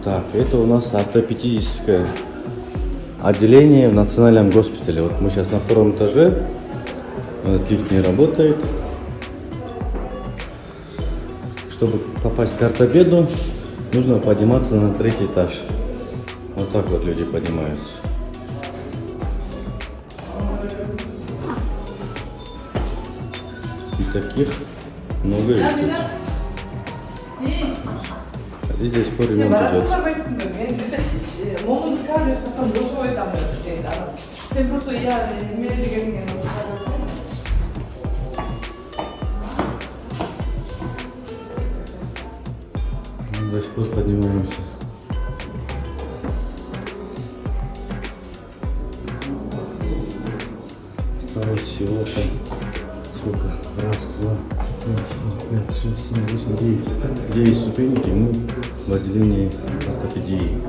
Так, это у нас ортопедическое отделение в национальном госпитале. Вот мы сейчас на втором этаже. Вот лифт не работает. Чтобы попасть к ортопеду, нужно подниматься на третий этаж. Вот так вот люди поднимаются. И таких много их тут. А здесь скоро ремонт идет. 몸은 скажет, потом душой там это. Всем просто я медленно До сих пор поднимаемся. Осталось всего-то сколько? Раз, два, три, 4, 5, 6, 7, 8, 9. 9 ступенек, и мы в отделении ортопедии.